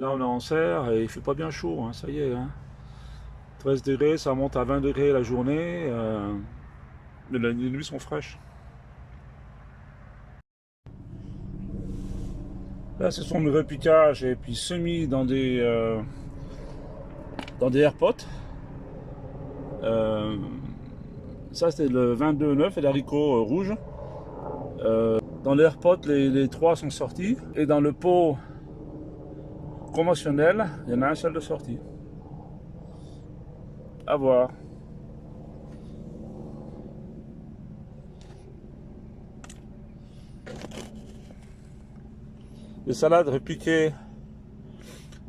Là, on est en serre et il fait pas bien chaud, hein, ça y est. Hein. 13 degrés, ça monte à 20 degrés la journée. Mais les nuits sont fraîches. Là, ce sont mes repiquages et puis semis dans des airpots. Euh, Ça, c'était le 22,9 et l'haricot rouge. Dans l'airpot, les trois sont sortis. Et dans le pot conventionnel, il y en a un seul de sorti. À voir. Les salades repiquées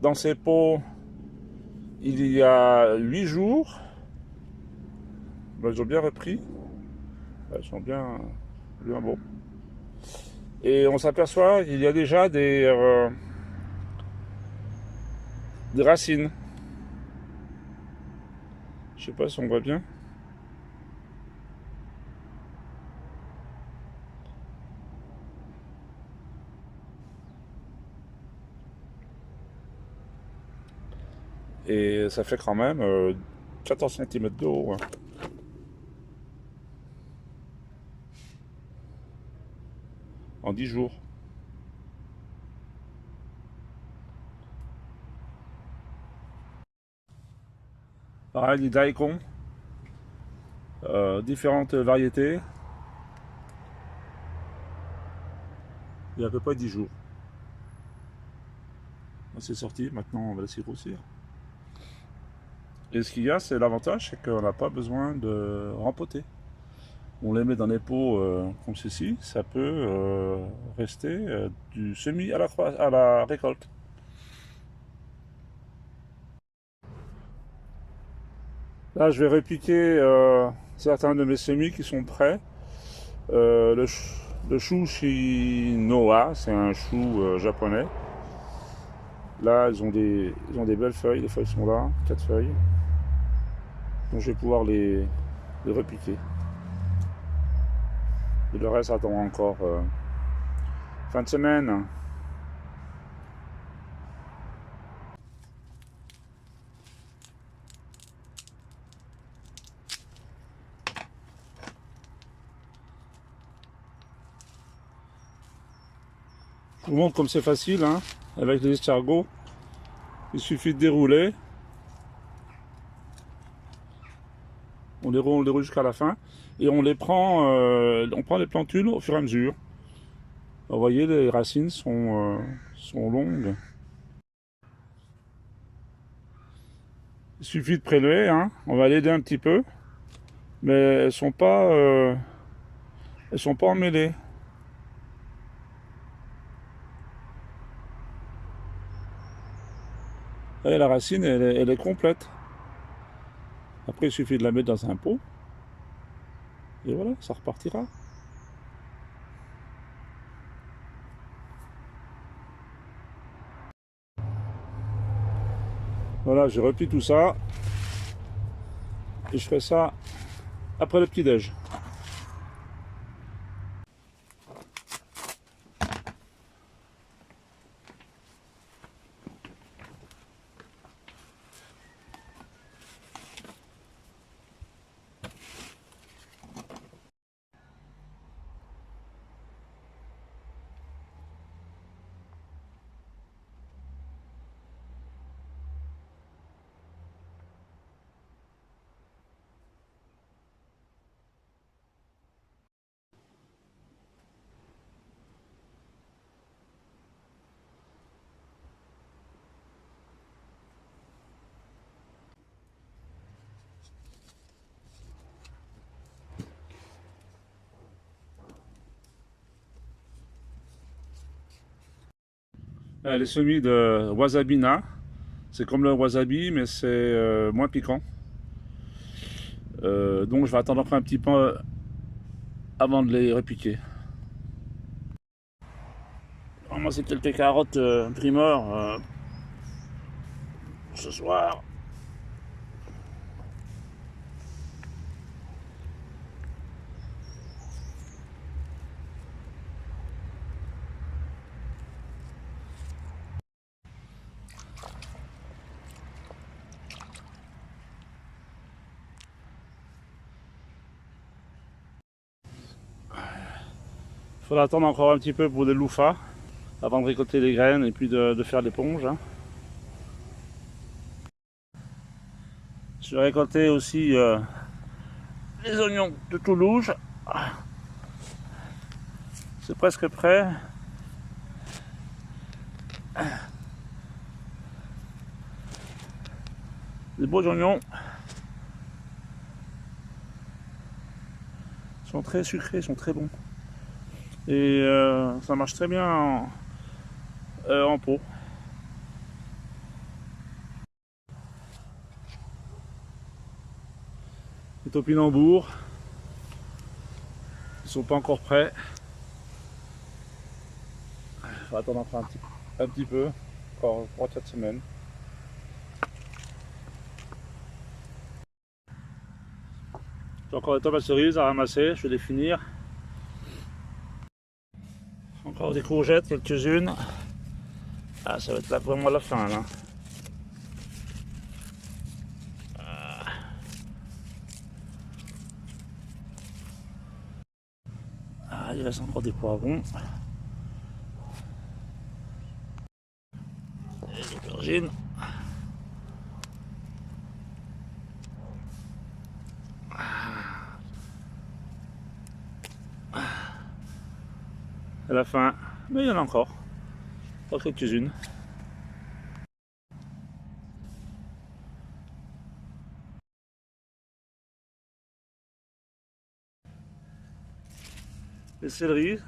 dans ces pots il y a 8 jours. Ben, ils ont bien repris. Ils sont bien bons. Et on s'aperçoit qu'il y a déjà des racines. Je sais pas si on voit bien. Et ça fait quand même 14 cm de haut. Hein. En 10 jours. Pareil, des daikon. Différentes variétés. Il y a à peu près 10 jours. C'est sorti, maintenant on va laisser grossir. Et ce qu'il y a, c'est l'avantage, c'est qu'on n'a pas besoin de rempoter. On les met dans des pots comme ceci, ça peut rester du semis à la récolte. Là, je vais répliquer certains de mes semis qui sont prêts. Le chou chinois, c'est un chou japonais. Là, ils ont des belles feuilles, les feuilles sont là, 4 feuilles. Donc je vais pouvoir les repiquer. Et le reste attend encore fin de semaine. Je vous montre comme c'est facile, hein, avec les escargots. Il suffit de dérouler. On déroule jusqu'à la fin. Et on prend les plantules au fur et à mesure. Vous voyez, les racines sont longues. Il suffit de prélever, hein. On va l'aider un petit peu. Mais elles sont pas emmêlées. Et la racine, elle est complète. Après, il suffit de la mettre dans un pot. Et voilà, ça repartira. Voilà, j'ai repris tout ça. Et je ferai ça après le petit-déj. Les semis de wasabina. C'est comme le wasabi, mais c'est moins piquant. Donc je vais attendre encore un petit peu avant de les répiquer. Moi, c'est quelques carottes primeurs ce soir. faudra attendre encore un petit peu pour des loufas avant de récolter les graines et puis de faire l'éponge. Hein. Je vais récolter aussi les oignons de Toulouse. C'est presque prêt. Des beaux oignons. Ils sont très sucrés, ils sont très bons. Et ça marche très bien en pot. Les topinambours, ils sont pas encore prêts. Il faut attendre encore un petit peu, encore 3-4 semaines. J'ai encore des tomates cerises à ramasser, je vais les finir. Encore des courgettes, quelques-unes. Ah, ça va être là vraiment la fin là. Ah, il reste encore des poivrons. Et des aubergines. À la fin, mais il y en a encore quelques-unes. Les céleris,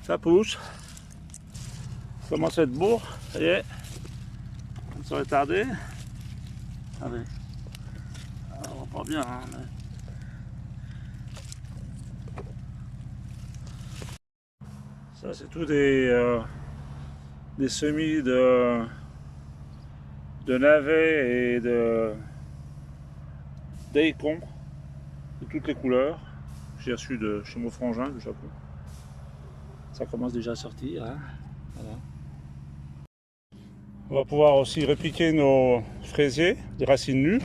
ça pousse. Ça commence à être beau, ça y est. Ça va tarder. Allez. Alors, on va pas bien, hein, mais... Ça c'est tout des semis de navets et d'haricots de toutes les couleurs. J'ai reçu de chez mon frangin du Japon. Ça commence déjà à sortir. Hein. Voilà. On va pouvoir aussi répliquer nos fraisiers, des racines nues.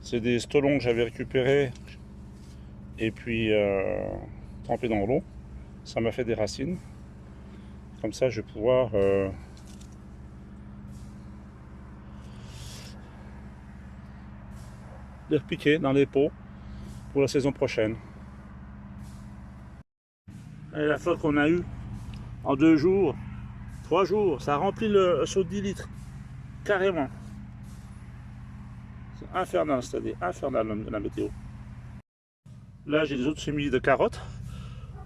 C'est des stolons que j'avais récupérés et puis trempés dans l'eau. Ça m'a fait des racines. Comme ça, je vais pouvoir les repiquer dans les pots pour la saison prochaine. Et la flotte qu'on a eue en 2 jours, 3 jours, ça a rempli le seau de 10 litres. Carrément. C'est infernal, c'est-à-dire infernal la météo. Là, j'ai des autres semis de carottes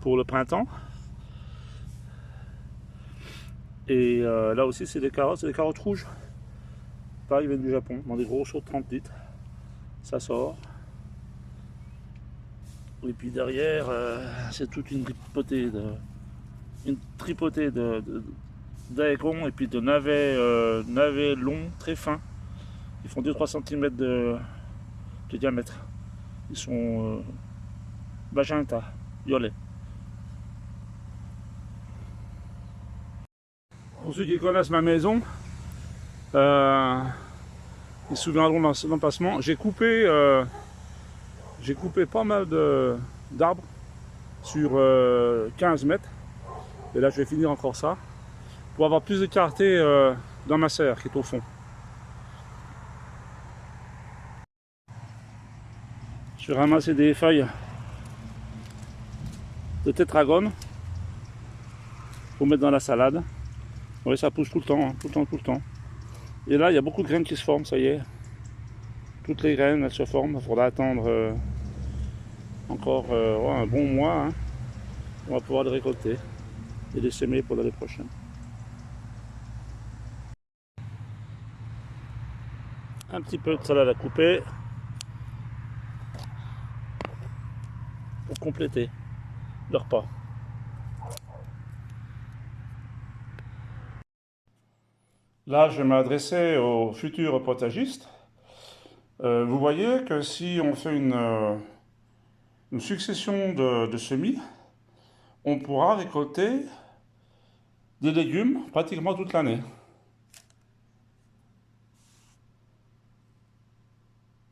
pour le printemps. Et là aussi, c'est des carottes rouges. Pareil, ils viennent du Japon, dans des gros seaux de 30 litres. Ça sort. Et puis derrière, c'est toute une tripotée d'haricots et puis de navets longs, très fins. Ils font 2-3 cm de diamètre. Ils sont magenta, violet. Pour ceux qui connaissent ma maison, ils se souviendront dans l'emplacement. J'ai coupé pas mal d'arbres sur 15 mètres. Et là, je vais finir encore ça pour avoir plus de clarté dans ma serre qui est au fond. Je vais ramasser des feuilles de tétragone pour mettre dans la salade. Oui, ça pousse tout le temps, hein, tout le temps. Et là, il y a beaucoup de graines qui se forment, ça y est. Toutes les graines, elles se forment. Il faudra attendre encore un bon mois. Hein. On va pouvoir les récolter et les semer pour l'année prochaine. Un petit peu de salade à couper pour compléter le repas. Là, je vais m'adresser aux futurs potagistes. Vous voyez que si on fait une succession de semis, on pourra récolter des légumes pratiquement toute l'année.